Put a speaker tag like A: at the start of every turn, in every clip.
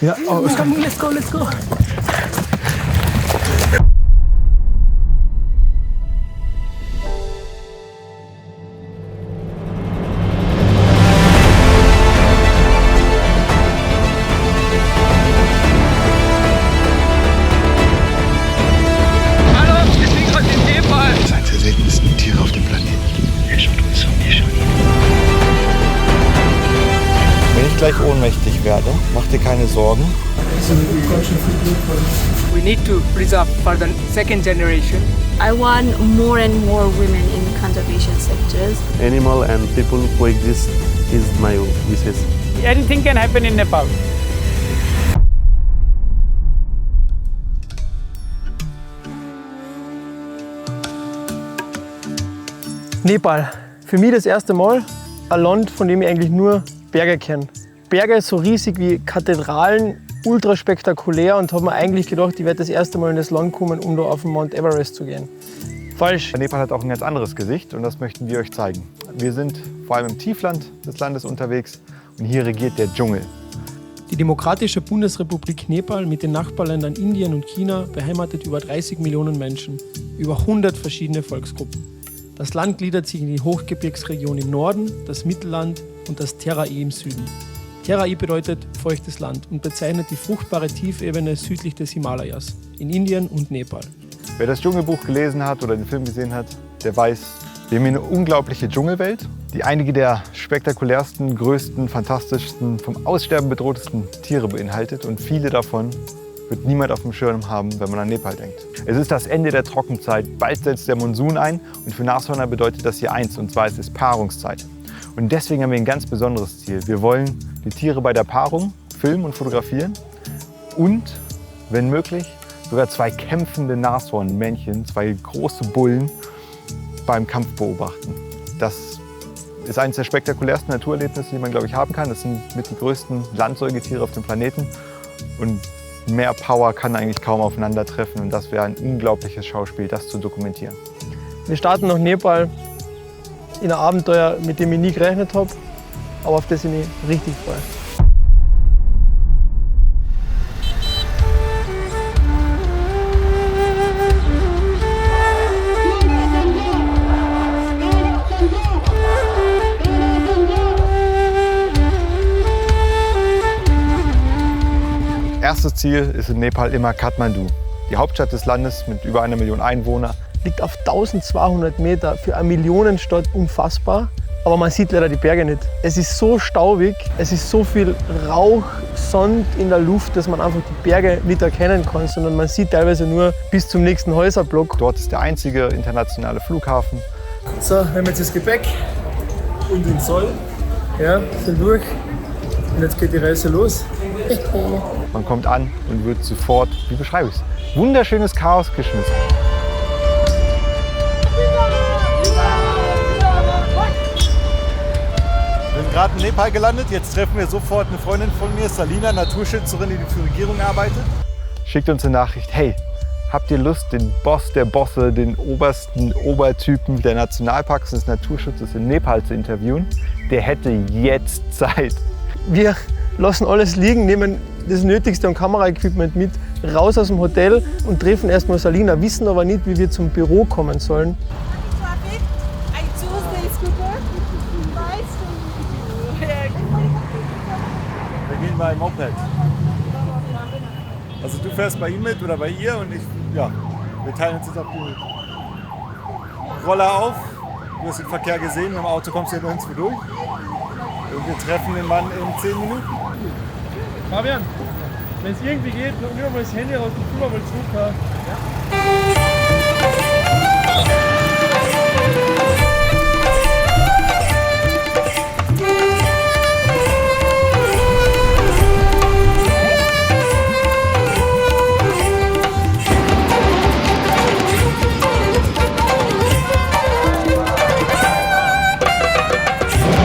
A: Ja, oh,
B: let's go.
C: Wenn ich gleich ohnmächtig werde, mach dir keine Sorgen.
B: We need to preserve for the second generation.
D: I want more and more women in conservation sectors.
E: Animal and people coexist is my wishes.
B: Anything can happen in Nepal. Nepal. Für mich das erste Mal ein Land, von dem ich eigentlich nur Berge kenne. Berge so riesig wie Kathedralen, ultra spektakulär, und habe mir eigentlich gedacht, ich werde das erste Mal in das Land kommen, um da auf den Mount Everest zu gehen. Falsch.
C: Nepal hat auch ein ganz anderes Gesicht und das möchten wir euch zeigen. Wir sind vor allem im Tiefland des Landes unterwegs und hier regiert der Dschungel.
B: Die Demokratische Bundesrepublik Nepal mit den Nachbarländern Indien und China beheimatet über 30 Millionen Menschen, über 100 verschiedene Volksgruppen. Das Land gliedert sich in die Hochgebirgsregion im Norden, das Mittelland und das Terai im Süden. Terai bedeutet feuchtes Land und bezeichnet die fruchtbare Tiefebene südlich des Himalayas, in Indien und Nepal.
C: Wer das Dschungelbuch gelesen hat oder den Film gesehen hat, der weiß, wir haben hier eine unglaubliche Dschungelwelt, die einige der spektakulärsten, größten, fantastischsten, vom Aussterben bedrohtesten Tiere beinhaltet, und viele davon wird niemand auf dem Schirm haben, wenn man an Nepal denkt. Es ist das Ende der Trockenzeit, bald setzt der Monsun ein, und für Nashörner bedeutet das hier eins, und zwar es ist Paarungszeit. Und deswegen haben wir ein ganz besonderes Ziel. Wir wollen die Tiere bei der Paarung filmen und fotografieren und, wenn möglich, sogar zwei kämpfende Nashornmännchen, zwei große Bullen, beim Kampf beobachten. Das ist eines der spektakulärsten Naturerlebnisse, die man, glaube ich, haben kann. Das sind mit die größten Landsäugetiere auf dem Planeten. Und mehr Power kann eigentlich kaum aufeinandertreffen. Und das wäre ein unglaubliches Schauspiel, das zu dokumentieren.
B: Wir starten nach Nepal in ein Abenteuer, mit dem ich nie gerechnet habe, aber auf das ich mich richtig freue.
C: Erstes Ziel ist in Nepal immer Kathmandu, die Hauptstadt des Landes mit über 1 Million Einwohnern.
B: Liegt auf 1200 Meter, für eine Millionenstadt unfassbar. Aber man sieht leider die Berge nicht. Es ist so staubig, es ist so viel Rauch, Sand in der Luft, dass man einfach die Berge nicht erkennen kann, sondern man sieht teilweise nur bis zum nächsten Häuserblock.
C: Dort ist der einzige internationale Flughafen.
B: So, wir haben jetzt das Gepäck und den Zoll. Ja, sind durch. Und jetzt geht die Reise los.
C: Man kommt an und wird sofort, wie beschreibe ich es, wunderschönes Chaos geschmissen.
F: Wir sind gerade in Nepal gelandet. Jetzt treffen wir sofort eine Freundin von mir, Salina, Naturschützerin, die für die Regierung arbeitet.
C: Schickt uns eine Nachricht, hey, habt ihr Lust, den Boss der Bosse, den obersten Obertypen der Nationalparks und des Naturschutzes in Nepal zu interviewen? Der hätte jetzt Zeit.
B: Wir lassen alles liegen, nehmen das Nötigste an Kameraequipment mit, raus aus dem Hotel und treffen erstmal Salina, wissen aber nicht, wie wir zum Büro kommen sollen.
F: Wir gehen bei Moped. Also du fährst bei ihm mit oder bei ihr und ich, ja, wir teilen uns jetzt auf die Roller auf. Du hast den Verkehr gesehen, mit dem Auto kommst du hier nirgendwo durch. Und wir treffen den Mann in 10 Minuten.
B: Fabian, wenn es irgendwie geht, nimm mal das Handy raus und tu mal zurück.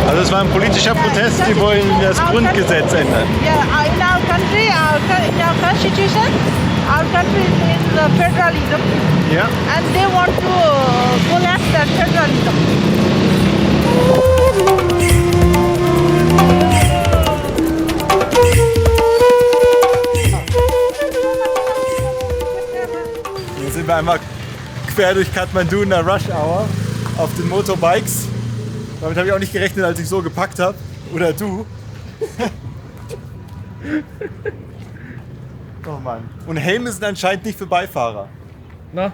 F: Also es war ein politischer Protest, die wollen das Grundgesetz ändern.
G: Yeah, in our country, in our constitution, our country is federalism.
F: Ja.
G: And they want to collapse that federalism.
F: einmal quer durch Kathmandu in der Rush Hour auf den Motorbikes. Damit habe ich auch nicht gerechnet, als ich so gepackt habe. Oder du. Oh Mann. Und Helme sind anscheinend nicht für Beifahrer.
B: Na?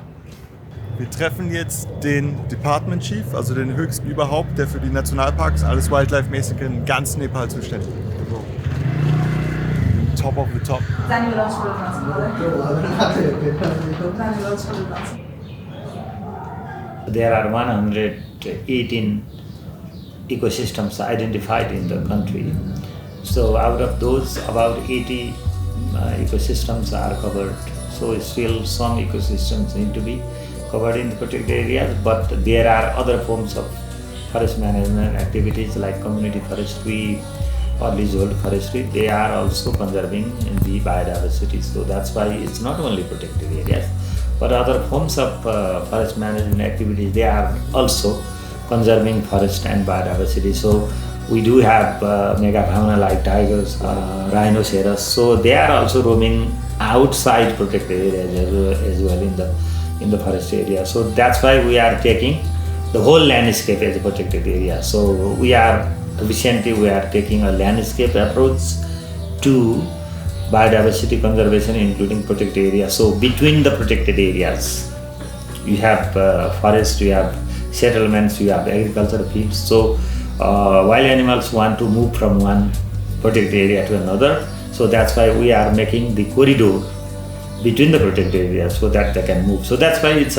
F: Wir treffen jetzt den Department Chief, also den höchsten überhaupt, der für die Nationalparks, alles Wildlife-mäßig in ganz Nepal zuständig ist. Also, top of the top.
A: There are 118 ecosystems identified in the country. So out of those, about 80 ecosystems are covered. So still some ecosystems need to be covered in the protected areas, but there are other forms of forest management activities like community forestry or leasehold forestry. They are also conserving the biodiversity. So that's why it's not only protected areas, but other forms of forest management activities, they are also conserving forest and biodiversity. So we do have megafauna like tigers, rhinoceros. So they are also roaming outside protected areas as well in the forest area. So that's why we are taking the whole landscape as a protected area. So we are taking a landscape approach to biodiversity conservation, including protected areas. So between the protected areas, you have forest, you have settlements, you have agricultural fields. So wild animals want to move from one protected area to another. So that's why we are making the corridor between the protected areas so that they can move. So that's why it's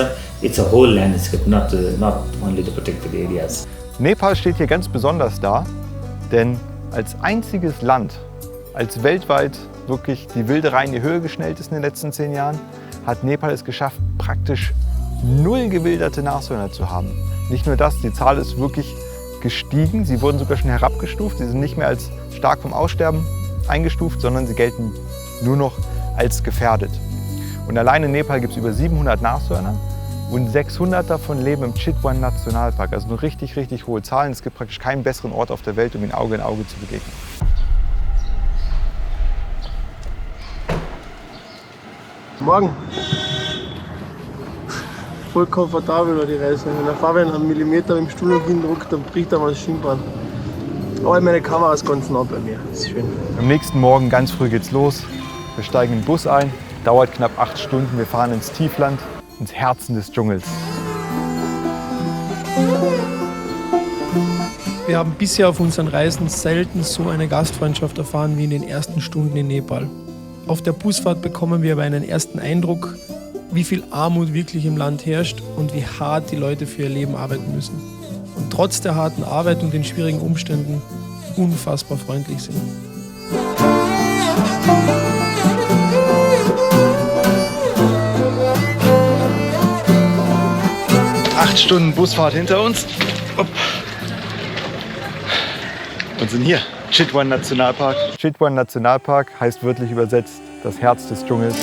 A: a whole landscape, not only the protected areas.
C: Nepal steht hier ganz besonders da, denn als einziges Land, als weltweit wirklich die Wilderei in die Höhe geschnellt ist in den letzten 10 Jahren, hat Nepal es geschafft, praktisch 0 gewilderte Nashörner zu haben. Nicht nur das, die Zahl ist wirklich gestiegen, sie wurden sogar schon herabgestuft, sie sind nicht mehr als stark vom Aussterben eingestuft, sondern sie gelten nur noch als gefährdet. Und allein in Nepal gibt es über 700 Nashörner und 600 davon leben im Chitwan Nationalpark. Also nur richtig, richtig hohe Zahlen. Es gibt praktisch keinen besseren Ort auf der Welt, um ihnen Auge in Auge zu begegnen.
B: Morgen. Voll komfortabel war die Reise. Wenn der Fabian einen Millimeter mit dem Stuhl noch hindruckt, dann bricht einmal das Schienbein. Aber meine Kamera ist ganz nah bei mir. Das ist schön.
C: Am nächsten Morgen ganz früh geht's los. Wir steigen in den Bus ein. Dauert knapp 8 Stunden. Wir fahren ins Tiefland, ins Herzen des Dschungels.
B: Wir haben bisher auf unseren Reisen selten so eine Gastfreundschaft erfahren wie in den ersten Stunden in Nepal. Auf der Busfahrt bekommen wir aber einen ersten Eindruck, wie viel Armut wirklich im Land herrscht und wie hart die Leute für ihr Leben arbeiten müssen. Und trotz der harten Arbeit und den schwierigen Umständen unfassbar freundlich sind.
C: Acht Stunden Busfahrt hinter uns. Und sind hier. Chitwan Nationalpark. Chitwan Nationalpark heißt wörtlich übersetzt das Herz des Dschungels.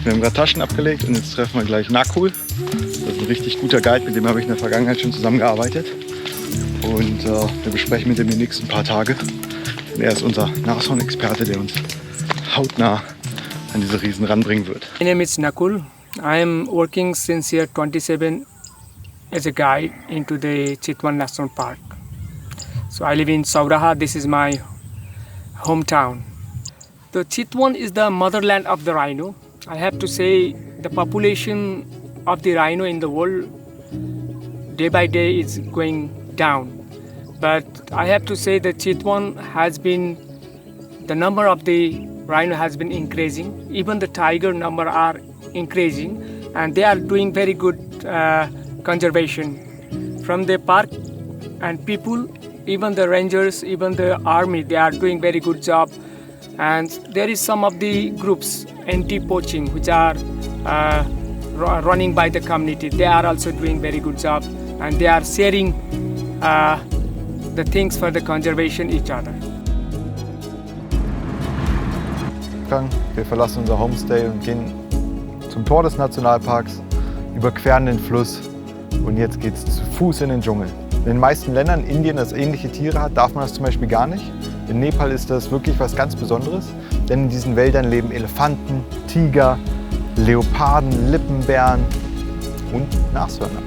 C: Wir haben gerade Taschen abgelegt und jetzt treffen wir gleich Nakul. Das ist ein richtig guter Guide, mit dem habe ich in der Vergangenheit schon zusammengearbeitet. Und wir besprechen mit ihm die nächsten paar Tage. Und er ist unser Nashorn-Experte, der uns hautnah an diese Riesen ranbringen wird.
H: My name is Nakul. I am working since year 27 as a guide into the Chitwan National Park. So I live in Sauraha. This is my hometown. The Chitwan is the motherland of the rhino. I have to say the population of the rhino in the world day by day is going down. But I have to say that Chitwan has been, the number of the rhino has been increasing. Even the tiger number are increasing and they are doing very good conservation. From the park and people, even the rangers, even the army, they are doing very good job. And there is some of the groups, anti-poaching, which are running by the community. They are also doing very good job and they are sharing the things for the conservation each other.
C: Ausgang. Wir verlassen unser Homestay und gehen zum Tor des Nationalparks, überqueren den Fluss und jetzt geht's zu Fuß in den Dschungel. In den meisten Ländern, Indien, das ähnliche Tiere hat, darf man das zum Beispiel gar nicht. In Nepal ist das wirklich was ganz Besonderes, denn in diesen Wäldern leben Elefanten, Tiger, Leoparden, Lippenbären und Nashörner.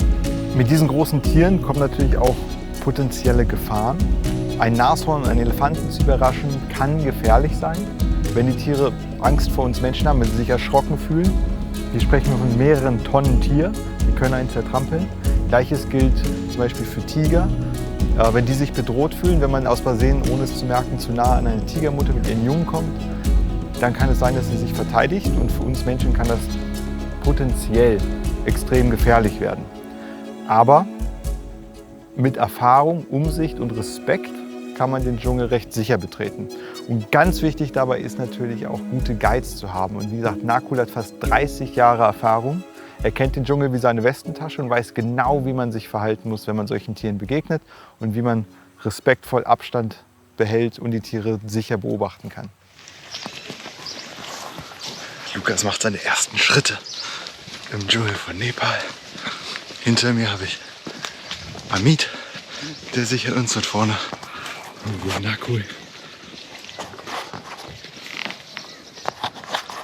C: Mit diesen großen Tieren kommen natürlich auch potenzielle Gefahren. Ein Nashorn und einen Elefanten zu überraschen, kann gefährlich sein, wenn die Tiere Angst vor uns Menschen haben, wenn sie sich erschrocken fühlen. Hier sprechen wir von mehreren Tonnen Tier, die können einen zertrampeln. Gleiches gilt zum Beispiel für Tiger. Wenn die sich bedroht fühlen, wenn man aus Versehen, ohne es zu merken, zu nah an eine Tigermutter mit ihren Jungen kommt, dann kann es sein, dass sie sich verteidigt und für uns Menschen kann das potenziell extrem gefährlich werden. Aber mit Erfahrung, Umsicht und Respekt kann man den Dschungel recht sicher betreten. Und ganz wichtig dabei ist natürlich auch gute Guides zu haben. Und wie gesagt, Nakul hat fast 30 Jahre Erfahrung. Er kennt den Dschungel wie seine Westentasche und weiß genau, wie man sich verhalten muss, wenn man solchen Tieren begegnet und wie man respektvoll Abstand behält und die Tiere sicher beobachten kann.
I: Lukas macht seine ersten Schritte im Dschungel von Nepal. Hinter mir habe ich Amit, der sichert uns dort vorne irgendwo Nakul.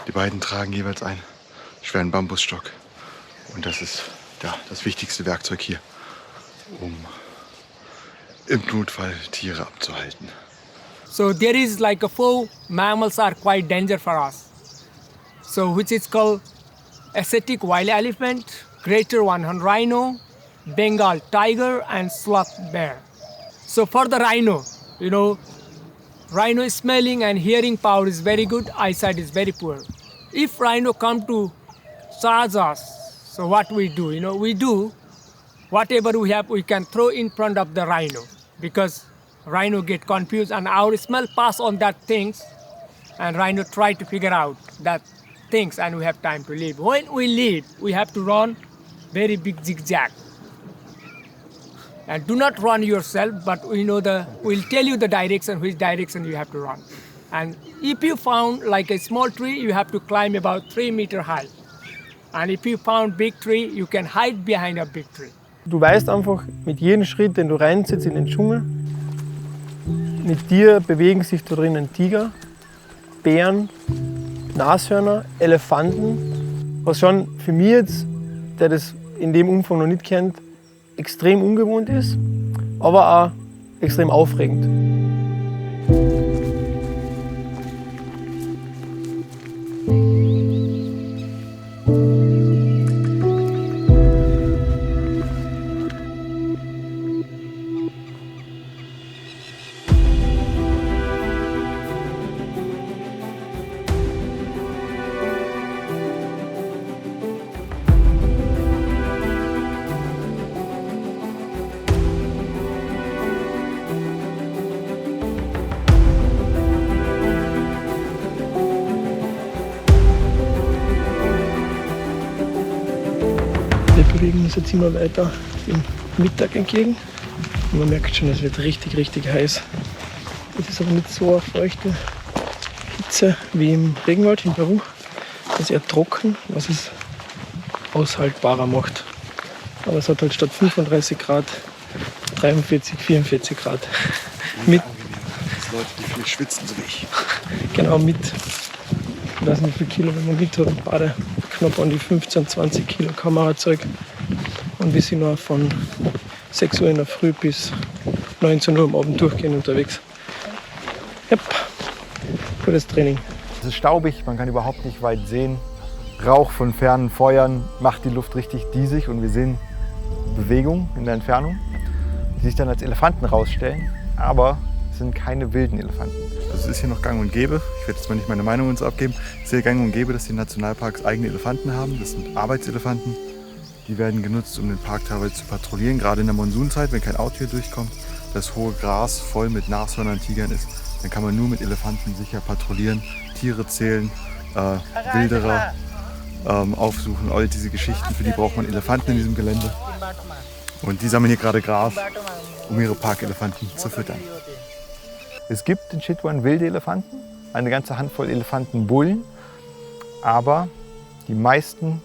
I: Die beiden tragen jeweils einen schweren Bambusstock. Und das ist ja, das wichtigste Werkzeug hier, um im Notfall Tiere abzuhalten.
H: So there is like a 4 mammals are quite danger for us. So which is called Asiatic wild elephant, greater one-horned rhino, Bengal tiger and sloth bear. So for the rhino, you know, rhino smelling and hearing power is very good, eyesight is very poor. If rhino come to charge us, so what we do, you know, we do whatever we have, we can throw in front of the rhino because rhino get confused and our smell pass on that things and rhino try to figure out that things and we have time to leave. When we leave, we have to run very big zigzag. And do not run yourself, but we'll tell you the direction, which direction you have to run. And if you found like a small tree, you have to climb about 3 Meter high. And if you found big tree, you can hide behind a big tree.
B: Du weißt einfach, mit jedem Schritt, den du reinsetzt in den Dschungel, mit dir bewegen sich da drinnen Tiger, Bären, Nashörner, Elefanten. Was schon für mich jetzt, der das in dem Umfang noch nicht kennt, extrem ungewohnt ist, aber auch extrem aufregend. Wir bewegen uns jetzt immer weiter dem Mittag entgegen. Und man merkt schon, es wird richtig, richtig heiß. Es ist aber nicht so eine feuchte Hitze wie im Regenwald in Peru. Es ist eher trocken, was es aushaltbarer macht. Aber es hat halt statt 35 Grad 43, 44 Grad. Mit
I: Leute, die viel schwitzen, so wie ich.
B: Genau, mit, ich weiß nicht wie viel Kilo, wenn man mit hat, und beide knapp an die 15, 20 Kilo Kamerazeug. Und wir sind noch von 6 Uhr in der Früh bis 19 Uhr am Abend durchgehend unterwegs. Yep, gutes Training.
C: Es ist staubig, man kann überhaupt nicht weit sehen. Rauch von fernen Feuern macht die Luft richtig diesig und wir sehen Bewegung in der Entfernung, die sich dann als Elefanten rausstellen, aber es sind keine wilden Elefanten.
I: Also es ist hier noch gang und gäbe, ich werde jetzt mal nicht meine Meinung uns abgeben, es ist hier gang und gäbe, dass die Nationalparks eigene Elefanten haben. Das sind Arbeitselefanten, die werden genutzt, um den Park teilweise zu patrouillieren, gerade in der Monsunzeit, wenn kein Auto hier durchkommt, das hohe Gras voll mit Nashörnern und Tigern ist, dann kann man nur mit Elefanten sicher patrouillieren, Tiere zählen, Wilderer aufsuchen, all diese Geschichten, für die braucht man Elefanten in diesem Gelände. Und die sammeln hier gerade Gras, um ihre Parkelefanten zu füttern.
C: Es gibt in Chitwan wilde Elefanten, eine ganze Handvoll Elefantenbullen. Aber die meisten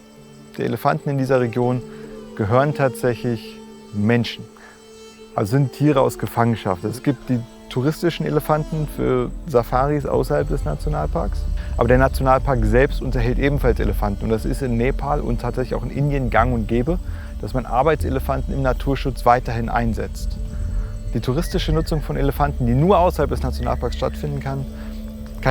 C: der Elefanten in dieser Region gehören tatsächlich Menschen. Also sind Tiere aus Gefangenschaft. Es gibt die touristischen Elefanten für Safaris außerhalb des Nationalparks. Aber der Nationalpark selbst unterhält ebenfalls Elefanten. Und das ist in Nepal und tatsächlich auch in Indien gang und gäbe, dass man Arbeitselefanten im Naturschutz weiterhin einsetzt. Die touristische Nutzung von Elefanten, die nur außerhalb des Nationalparks stattfinden kann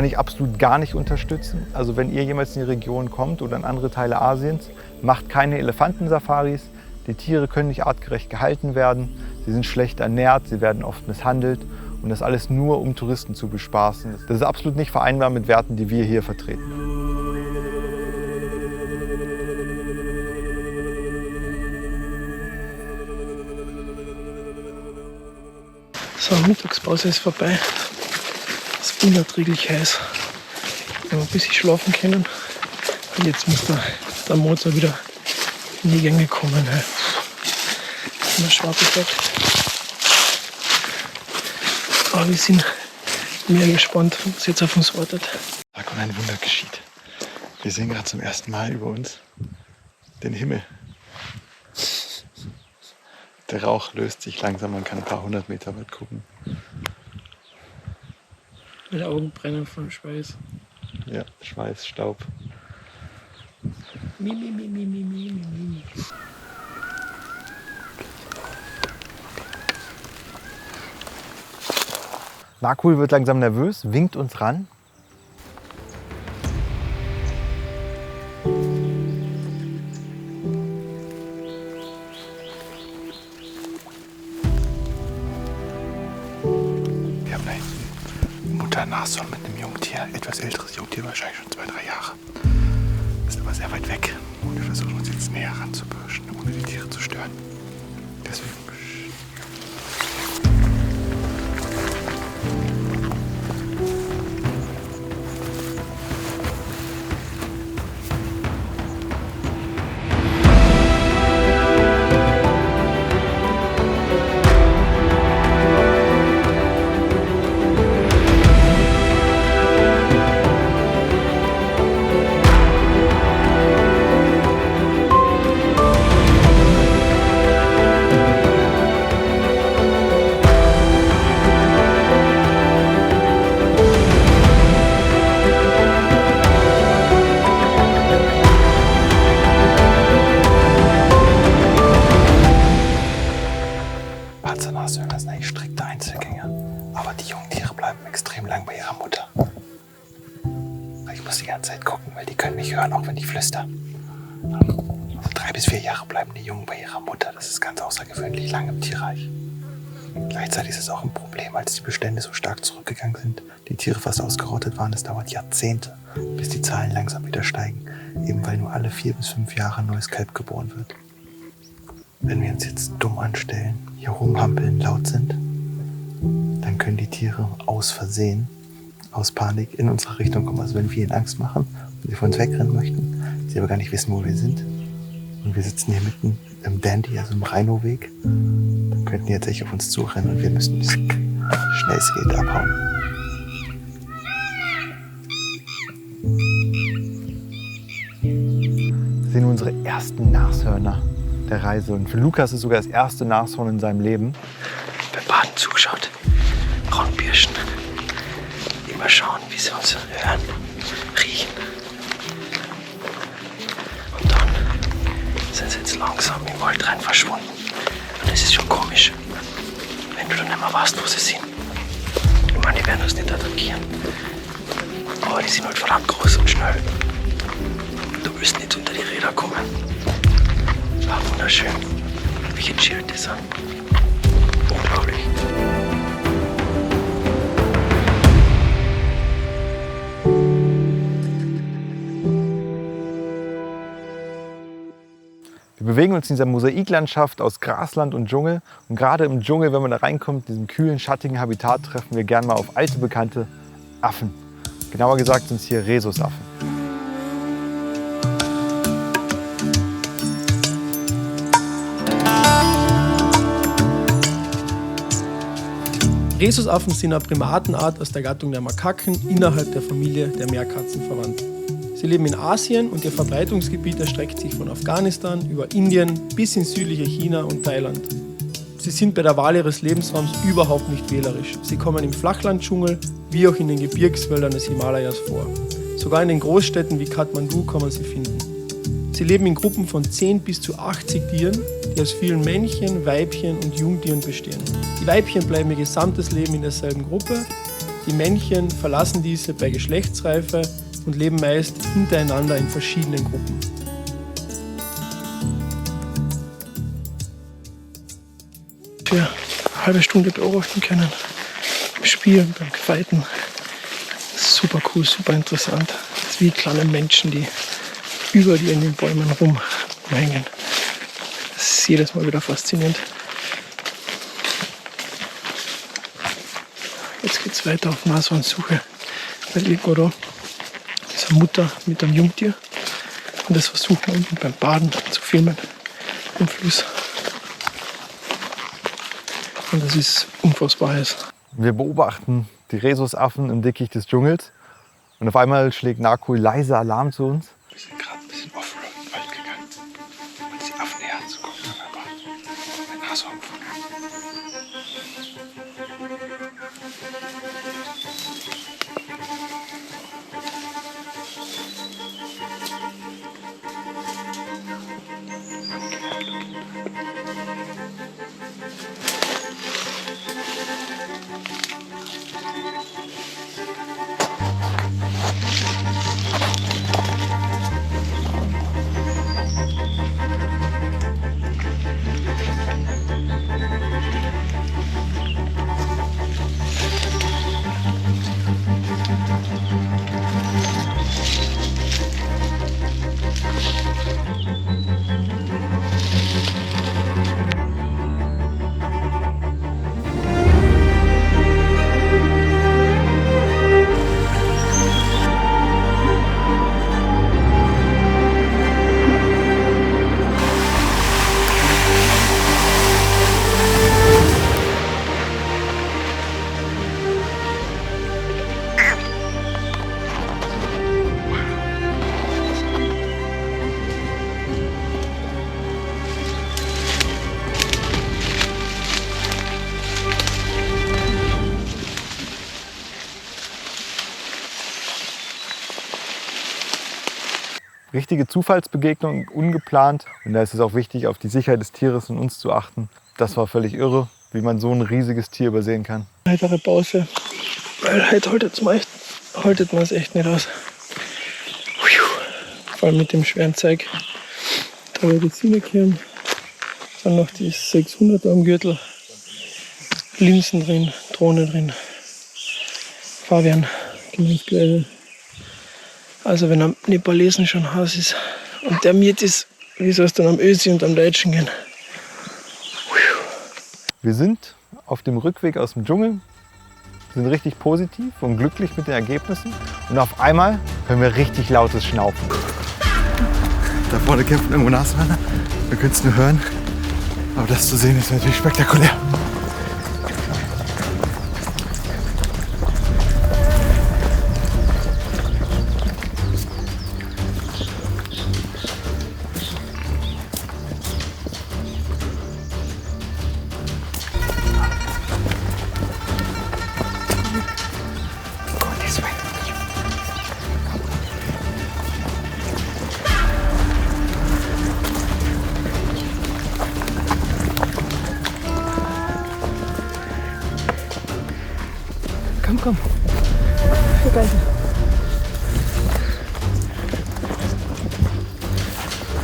C: ich absolut gar nicht unterstützen. Also wenn ihr jemals in die Region kommt oder in andere Teile Asiens, macht keine Elefantensafaris. Die Tiere können nicht artgerecht gehalten werden, sie sind schlecht ernährt, sie werden oft misshandelt und das alles nur, um Touristen zu bespaßen. Das ist absolut nicht vereinbar mit Werten, die wir hier vertreten.
B: So, Mittagspause ist vorbei. Es ist unerträglich heiß. Wir haben ein bisschen schlafen können. Und jetzt muss der Motor wieder in die Gänge kommen. Immer schwarz gesagt. Aber wir sind mehr gespannt, was jetzt auf uns wartet.
I: Und ein Wunder geschieht. Wir sehen gerade zum ersten Mal über uns den Himmel. Der Rauch löst sich langsam, man kann ein paar 100 Meter weit gucken.
B: Meine Augen brennen von Schweiß.
I: Ja, Schweiß, Staub.
B: Mi, mi, mi, mi, mi, mi, mi.
C: Nakul wird langsam nervös, winkt uns ran.
I: Wir haben da hinten Mutter-Nashorn mit einem Jungtier, etwas älteres Jungtier, wahrscheinlich schon 2-3 Jahre. Ist aber sehr weit weg und wir versuchen uns jetzt näher ranzubirschen, ohne die Tiere zu stören. Deswegen. Panzernashörner sind eigentlich strikte Einzelgänger, aber die Jungtiere bleiben extrem lang bei ihrer Mutter. Ich muss die ganze Zeit gucken, weil die können mich hören, auch wenn ich flüster. Also 3 bis 4 Jahre bleiben die Jungen bei ihrer Mutter. Das ist ganz außergewöhnlich lang im Tierreich. Gleichzeitig ist es auch ein Problem, als die Bestände so stark zurückgegangen sind, die Tiere fast ausgerottet waren. Es dauert Jahrzehnte, bis die Zahlen langsam wieder steigen, eben weil nur alle 4 bis 5 Jahre ein neues Kalb geboren wird. Wenn wir uns jetzt dumm anstellen, hier rumhampeln, laut sind, dann können die Tiere aus Versehen, aus Panik in unsere Richtung kommen. Also wenn wir ihnen Angst machen und sie von uns wegrennen möchten, sie aber gar nicht wissen, wo wir sind, und wir sitzen hier mitten im Dandy, also im Rhino-Weg, dann könnten die jetzt echt auf uns zurennen und wir müssen so schnell es geht abhauen.
C: Wir sehen unsere ersten Nashörner der Reise. Und für Lukas ist sogar das erste Nashorn in seinem Leben.
B: Beim Baden zugeschaut. Braunbirschen. Immer schauen, wie sie uns hören, riechen. Und dann sind sie jetzt langsam im Wald rein verschwunden. Und es ist schon komisch, wenn du dann nicht mehr weißt, wo sie sind. Ich meine, die werden uns nicht attackieren. Aber die sind halt verdammt groß und schnell. Du willst nicht unter die Räder kommen. War wunderschön. Wie gechillt die sind. Unglaublich.
C: Wir bewegen uns in dieser Mosaiklandschaft aus Grasland und Dschungel. Und gerade im Dschungel, wenn man da reinkommt, in diesem kühlen, schattigen Habitat, treffen wir gern mal auf alte, bekannte Affen. Genauer gesagt sind es hier Rhesusaffen.
B: Rhesusaffen sind eine Primatenart aus der Gattung der Makaken innerhalb der Familie der Meerkatzen verwandt. Sie leben in Asien und ihr Verbreitungsgebiet erstreckt sich von Afghanistan über Indien bis ins südliche China und Thailand. Sie sind bei der Wahl ihres Lebensraums überhaupt nicht wählerisch. Sie kommen im Flachlanddschungel wie auch in den Gebirgswäldern des Himalayas vor. Sogar in den Großstädten wie Kathmandu kann man sie finden. Sie leben in Gruppen von 10 bis zu 80 Tieren, die aus vielen Männchen, Weibchen und Jungtieren bestehen. Die Weibchen bleiben ihr gesamtes Leben in derselben Gruppe, die Männchen verlassen diese bei Geschlechtsreife und leben meist hintereinander in verschiedenen Gruppen. Für eine halbe Stunde beobachten können, beim Spielen, beim Fighten. Super cool, super interessant. Das ist wie kleine Menschen, die über dir in den Bäumen rumhängen. Das ist jedes Mal wieder faszinierend. Jetzt geht es weiter auf Nashornsuche. Bei Legoro ist eine Mutter mit einem Jungtier. Und das versuchen wir unten beim Baden zu filmen im Fluss. Und das ist unfassbar heiß.
C: Wir beobachten die Rhesusaffen im Dickicht des Dschungels. Und auf einmal schlägt Nakul leise Alarm zu uns.
B: Wir sind gerade ein bisschen off-road in den Wald gegangen, um uns die Affen näher anzugucken, aber ein Nashorn gefunden.
C: Richtige Zufallsbegegnung, ungeplant. Und da ist es auch wichtig, auf die Sicherheit des Tieres und uns zu achten. Das war völlig irre, wie man so ein riesiges Tier übersehen kann.
B: Weitere Pause, weil heute haltet man es echt nicht aus. Vor allem mit dem schweren Zeug. Da wird die Zinnekirn, dann noch die 600er am Gürtel, Linsen drin, Drohne drin, Fabian, Gemüsegläser. Also wenn am Nepalesen schon Haus ist und der Miet ist, wie soll es dann am Ösi und am Deutschen gehen?
C: Wir sind auf dem Rückweg aus dem Dschungel, sind richtig positiv und glücklich mit den Ergebnissen. Und auf einmal hören wir richtig lautes Schnaufen.
I: Da vorne kämpfen irgendwo Nashörner. Wir können es nur hören. Aber das zu sehen ist natürlich spektakulär.
B: Komm.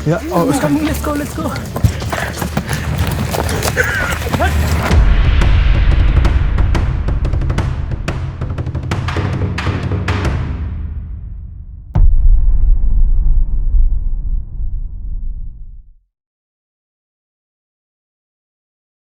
C: Ja, oh,
B: let's go.